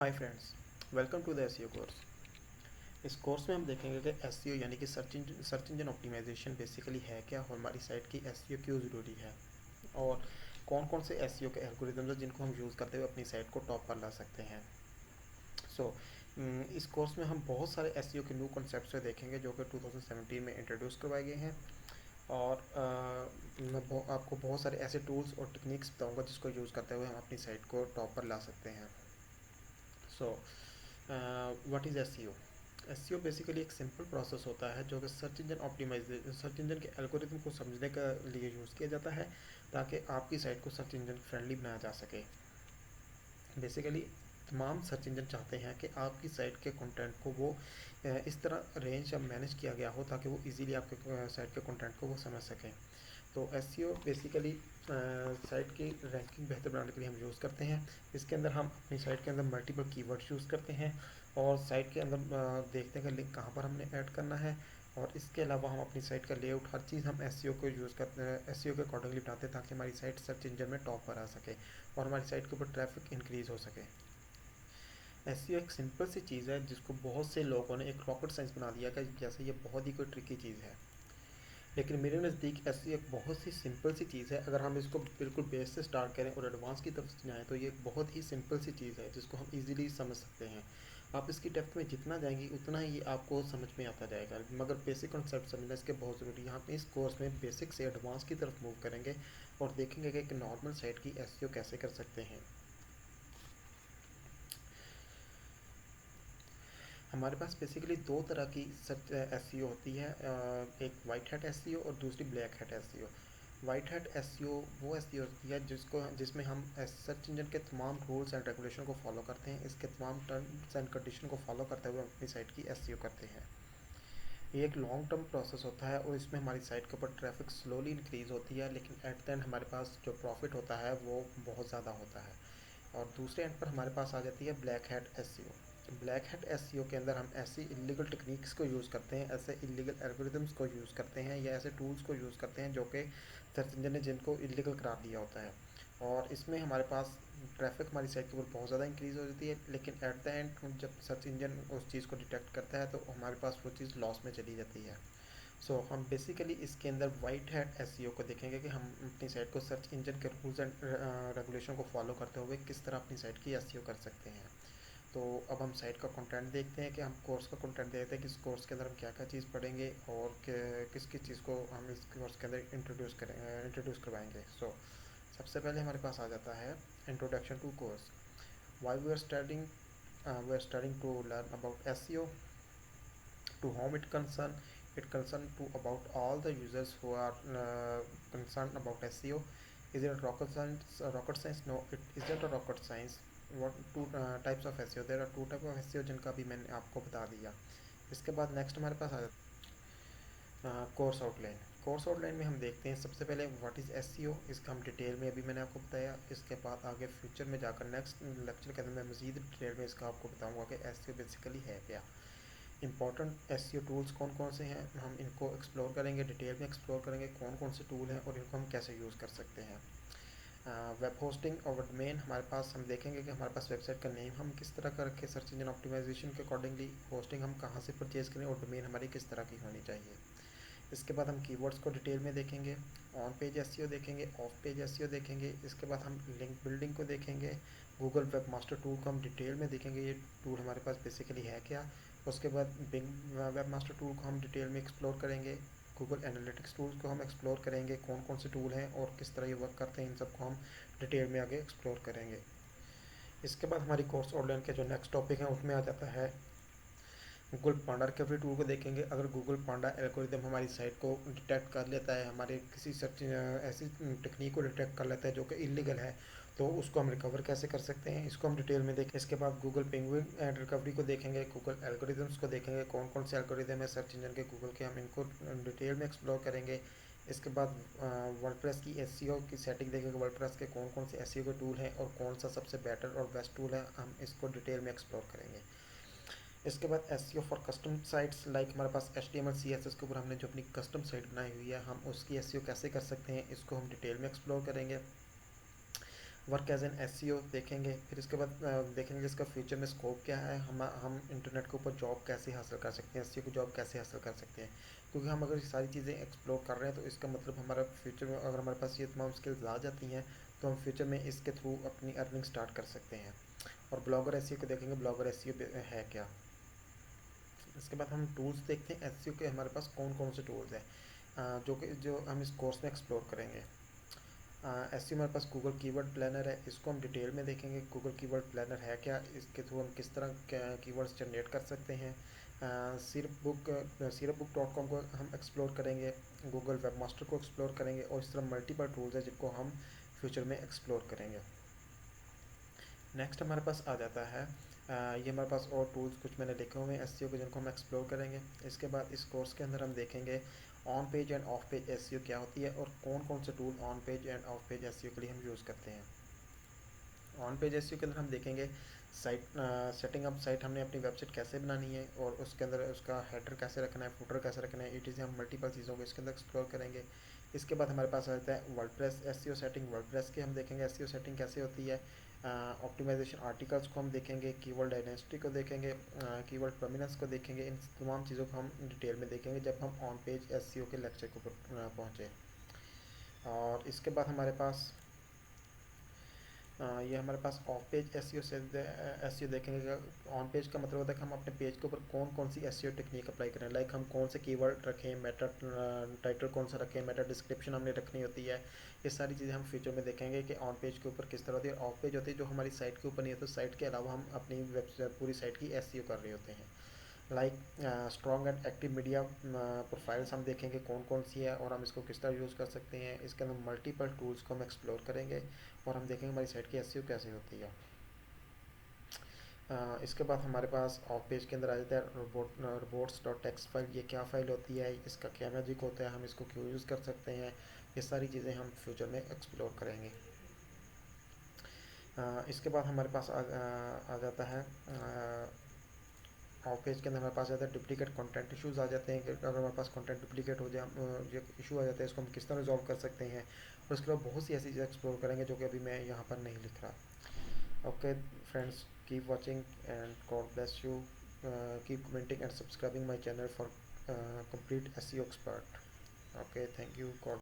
Hi friends, welcome to the SEO course. इस course में हम देखेंगे कि एसईओ यानी कि सर्च इंजन ऑप्टिमाइजेशन बेसिकली है क्या, और हमारी साइट की एसईओ क्यों ज़रूरी है, और कौन कौन से एसईओ के एल्गोरिदम्स हैं जिनको हम यूज़ करते हुए अपनी साइट को टॉप पर ला सकते हैं। सो इस कोर्स में हम बहुत सारे एसईओ के न्यू कॉन्सेप्ट्स देखेंगे जो कि 2017 में इंट्रोड्यूस करवाए गए हैं। और मैं आपको बहुत सारे ऐसे टूल्स और टेक्निक्स बताऊंगा जिसको यूज़ करते हुए हम अपनी साइट को टॉप पर ला सकते हैं। So what is SEO? SEO basically एक सिंपल प्रोसेस होता है जो कि सर्च इंजन के एल्गोरिथम को समझने के लिए यूज़ किया जाता है, ताकि आपकी साइट को सर्च इंजन फ्रेंडली बनाया जा सके। बेसिकली तमाम सर्च इंजन चाहते हैं कि आपकी साइट के कंटेंट को वो इस तरह रेंज या मैनेज किया गया हो ताकि वो इजीली आपके साइट के कंटेंट को वो समझ सकें। तो एसईओ बेसिकली साइट की रैंकिंग बेहतर बनाने के लिए हम यूज़ करते हैं। इसके अंदर हम अपनी साइट के अंदर मल्टीपल कीवर्ड्स यूज़ करते हैं, और साइट के अंदर देखते हैं कि लिंक कहाँ पर हमने ऐड करना है। और इसके अलावा हम अपनी साइट का लेआउट हर चीज़ हम एसईओ को यूज़ करते हैं, एसईओ के अकॉर्डिंगली बनाते हैं ताकि हमारी साइट सर्च इंजन में टॉप पर आ सके और हमारी साइट के ऊपर ट्रैफिक इंक्रीज़ हो सके। एसईओ एक सिंपल सी चीज़ है जिसको बहुत से लोगों ने एक रॉकेट साइंस बना दिया कि जैसे ये बहुत ही कोई ट्रिकी चीज़ है। लेकिन मेरे नज़दीक ऐसी एक बहुत सी सिंपल सी चीज़ है, अगर हम इसको बिल्कुल बेस से स्टार्ट करें और एडवांस की तरफ जाएँ तो ये एक बहुत ही सिंपल सी चीज़ है जिसको हम इजीली समझ सकते हैं। आप इसकी डेप्थ में जितना जाएंगी उतना ही ये आपको समझ में आता जाएगा, मगर बेसिक कॉन्सेप्ट समझना इसके बहुत ज़रूरी है। हम इस कोर्स में बेसिक से एडवांस की तरफ मूव करेंगे और देखेंगे कि एक नॉर्मल साइट की एसईओ कैसे कर सकते हैं। हमारे पास बेसिकली दो तरह की सर्च एसईओ होती है, एक वाइट हैट एसईओ और दूसरी black hat SEO. White hat SEO वो एसईओ होती है जिसमें हम सर्च इंजन के तमाम रूल्स एंड रेगुलेशन को फॉलो करते हैं, इसके तमाम टर्म्स एंड कंडीशन को फॉलो करते हुए अपनी साइट की एसईओ करते हैं। ये एक लॉन्ग टर्म प्रोसेस होता है और इसमें हमारी साइट के ऊपर ट्रैफिक स्लोली इंक्रीज़ होती है, लेकिन एट द एंड हमारे पास जो प्रॉफिट होता है वो बहुत ज़्यादा होता है। और दूसरे एंड पर हमारे पास आ जाती है black hat SEO. Black hat SEO के अंदर हम ऐसी इलीगल टेक्निक्स को यूज़ करते हैं, ऐसे इलीगल एल्गोरिदम्स को यूज़ करते हैं या ऐसे टूल्स को यूज़ करते हैं जो कि सर्च इंजन ने जिनको इलीगल करार दिया होता है। और इसमें हमारे पास ट्रैफिक हमारी साइट के ऊपर बहुत ज़्यादा इंक्रीज़ हो जाती है, लेकिन एट द एंड जब सर्च इंजन उस चीज़ को डिटेक्ट करता है तो हमारे पास वो चीज़ लॉस में चली जाती है। हम बेसिकली इसके अंदर वाइट हैट एसईओ को देखेंगे कि हम अपनी साइट को सर्च इंजन के रूल्स एंड रेगुलेशन को फॉलो करते हुए किस तरह अपनी साइट की एसईओ कर सकते हैं। तो अब हम साइट का कंटेंट देखते हैं कि हम कोर्स का कंटेंट देखते हैं कि इस कोर्स के अंदर हम क्या क्या चीज़ पढ़ेंगे और किस किस चीज़ को हम इस कोर्स के अंदर इंट्रोड्यूस करवाएंगे। सबसे पहले हमारे पास आ जाता है introduction to course. Why we are starting to learn about SEO, to whom it concern to about all the users who are concerned about SEO. Is it rocket science? Rocket science? No, it isn't a rocket science. What two types of SEO? There are two types of SEO जिनका भी मैंने आपको बता दिया। इसके बाद next हमारे पास आ जाता है कोर्स आउटलाइन। कोर्स आउटलाइन में हम देखते हैं सबसे पहले व्हाट इज़ एसईओ, इसका हम डिटेल में अभी मैंने आपको बताया। इसके बाद आगे फ्यूचर में जाकर नेक्स्ट लेक्चर के अंदर मैं मज़ीद डिटेल में इसका आपको बताऊंगा कि एसईओ बेसिकली है क्या। इंपॉर्टेंट एसईओ टूल्स कौन कौन से हैं हम इनको एक्सप्लोर करेंगे, डिटेल में एक्सप्लोर करेंगे कौन कौन से टूल हैं और इनको हम कैसे यूज़ कर सकते हैं। वेब होस्टिंग और डोमेन हमारे पास हम देखेंगे कि हमारे पास वेबसाइट का नेम हम किस तरह का रखें, सर्च इंजन ऑप्टिमाइजेशन के अकॉर्डिंगली होस्टिंग हम कहाँ से परचेज़ करें और डोमेन हमारी किस तरह की होनी चाहिए। इसके बाद हम कीवर्ड्स को डिटेल में देखेंगे, ऑन पेज एसईओ देखेंगे, ऑफ पेज एसईओ देखेंगे। इसके बाद हम लिंक बिल्डिंग को देखेंगे, गूगल वेब मास्टर टूल को हम डिटेल में देखेंगे ये टूल हमारे पास बेसिकली है क्या। उसके बाद बिंग वेब मास्टर टूल को हम डिटेल में एक्सप्लोर करेंगे, गूगल एनालिटिक्स टूल्स को हम एक्सप्लोर करेंगे कौन कौन से टूल हैं और किस तरह ये वर्क करते हैं, इन सबको हम डिटेल में आगे एक्सप्लोर करेंगे। इसके बाद हमारी कोर्स ऑनलाइन के जो नेक्स्ट टॉपिक है उसमें आ जाता है गूगल पांडा रिकवरी टूल को देखेंगे। अगर गूगल पांडा एल्गोरिदम हमारी साइट को डिटेक्ट कर लेता है, हमारे किसी सर्च ऐसी टेक्निक को डिटेक्ट कर लेता है जो कि इलीगल है, तो उसको हम रिकवर कैसे कर सकते हैं, इसको हम डिटेल में देखें। इसके बाद गूगल पेंगुइन एंड रिकवरी को देखेंगे, गूगल एल्गोरिदम्स को देखेंगे कौन कौन से एल्गोरिदम है सर्च इंजन के गूगल के, हम इनको डिटेल में एक्सप्लोर करेंगे। इसके बाद वर्डप्रेस की एसईओ की सेटिंग देखेंगे, वर्डप्रेस के कौन कौन से एसईओ के टूल हैं और कौन सा सबसे बेटर और बेस्ट टूल है, हम इसको डिटेल में एक्सप्लोर करेंगे। इसके बाद SEO for custom sites, like हमारे पास HTML CSS के ऊपर हमने जो अपनी कस्टम साइट बनाई हुई है, हम उसकी एसईओ कैसे कर सकते हैं, इसको हम डिटेल में एक्सप्लोर करेंगे। वर्क एज एन एसईओ देखेंगे। फिर इसके बाद देखेंगे इसका फ्यूचर में स्कोप क्या है, हम इंटरनेट के ऊपर जॉब कैसे हासिल कर सकते हैं, एसईओ की जॉब कैसे हासिल कर सकते हैं। क्योंकि हम अगर ये सारी चीज़ें एक्सप्लोर कर रहे हैं तो इसका मतलब हमारा फ्यूचर में अगर हमारे पास ये तमाम स्किल्स आ जाती हैं तो हम फ्यूचर में इसके थ्रू अपनी अर्निंग स्टार्ट कर सकते हैं। और ब्लॉगर एसईओ को देखेंगे, ब्लॉगर एसईओ है क्या। इसके बाद हम टूल्स देखते हैं एसईओ के, हमारे पास कौन कौन से टूल्स हैं जो हम इस कोर्स में एक्सप्लोर करेंगे। एसईओ हमारे पास गूगल कीवर्ड प्लानर है, इसको हम डिटेल में देखेंगे गूगल कीवर्ड प्लानर है क्या, इसके थ्रू हम किस तरह कीवर्ड्स जनरेट कर सकते हैं। सिरपबुक.com को हम एक्सप्लोर करेंगे, गूगल वेब मास्टर को एक्सप्लोर करेंगे, और इस तरह मल्टीपल टूल्स है जिनको हम फ्यूचर में एक्सप्लोर करेंगे। नेक्स्ट हमारे पास आ जाता है ये हमारे पास और टूल्स कुछ मैंने लिखे हुए हैं एसईओ के जिनको हम एक्सप्लोर करेंगे। इसके बाद इस कोर्स के अंदर हम देखेंगे on page end of page SEO क्या होती है और कौन कौन से tool on page end of page SEO के लिए हम यूज़ करते हैं। ऑन पेज एसईओ के अंदर हम देखेंगे साइट सेटिंग अप साइट, हमने अपनी वेबसाइट कैसे बनानी है और उसके अंदर उसका हेडर कैसे रखना है, फुटर कैसे रखना है, ये हम मल्टीपल चीज़ों को इसके अंदर एक्सप्लोर करेंगे। इसके बाद हमारे पास आता है वर्डप्रेस एसईओ सेटिंग, वर्डप्रेस की हम देखेंगे एसईओ सेटिंग कैसे होती है। ऑप्टिमाइजेशन आर्टिकल्स को हम देखेंगे, कीवर्ड आइडेंटिटी को देखेंगे, कीवर्ड प्रोमिनेंस को देखेंगे। इन तमाम चीज़ों को हम डिटेल में देखेंगे जब हम ऑन पेज एसईओ के लेक्चर के ऊपर पहुँचे। और इसके बाद हमारे पास ये हमारे पास ऑफ पेज एसईओ से एसईओ देखेंगे। ऑन पेज का मतलब होता है कि हम अपने पेज के ऊपर कौन कौन सी एसईओ टेक्निक अप्लाई करें, लाइक हम कौन से कीवर्ड रखें, मेटा टाइटल कौन सा रखें, मेटा डिस्क्रिप्शन हमने रखनी होती है। ये सारी चीज़ें हम फ्यूचर में देखेंगे कि ऑन पेज के ऊपर किस तरह होती है। ऑफ पेज होती है जो हमारी साइट के ऊपर नहीं होती, तो साइट के अलावा हम अपनी वेबसाइट पूरी साइट की एसईओ कर रहे होते हैं। Like strong and active media profiles हम देखेंगे कौन कौन सी है और हम इसको किस तरह यूज़ कर सकते हैं। इसके अंदर मल्टीपल टूल्स को हम एक्सप्लोर करेंगे और हम देखेंगे हमारी साइट की एसईओ कैसे होती है। इसके बाद हमारे पास ऑफ पेज के अंदर आ जाता है रोबोट्स डॉट टेक्स्ट फाइल, ये क्या फ़ाइल होती है, इसका क्या मैजिक होता है, हम इसको क्यों यूज़ कर सकते हैं। ये सारी चीज़ें हम फ्यूचर में एक्सप्लोर करेंगे। इसके बाद हमारे पास आ जाता है ऑफ पेज के अंदर हमारे पास जाता है डुप्लीकेट कंटेंट इश्यूज आ जाते हैं कि अगर हमारे पास कंटेंट डुप्लीकेट हो जाए, जो इशू आ जाता है इसको हम किस तरह रिजॉल्व कर सकते हैं। और उसके बाद बहुत सी ऐसी चीज़ें एक्सप्लोर करेंगे जो कि अभी मैं यहाँ पर नहीं लिख रहा। Okay friends, keep watching and God bless you, keep commenting and subscribing my channel for complete SEO expert. Okay, thank you, God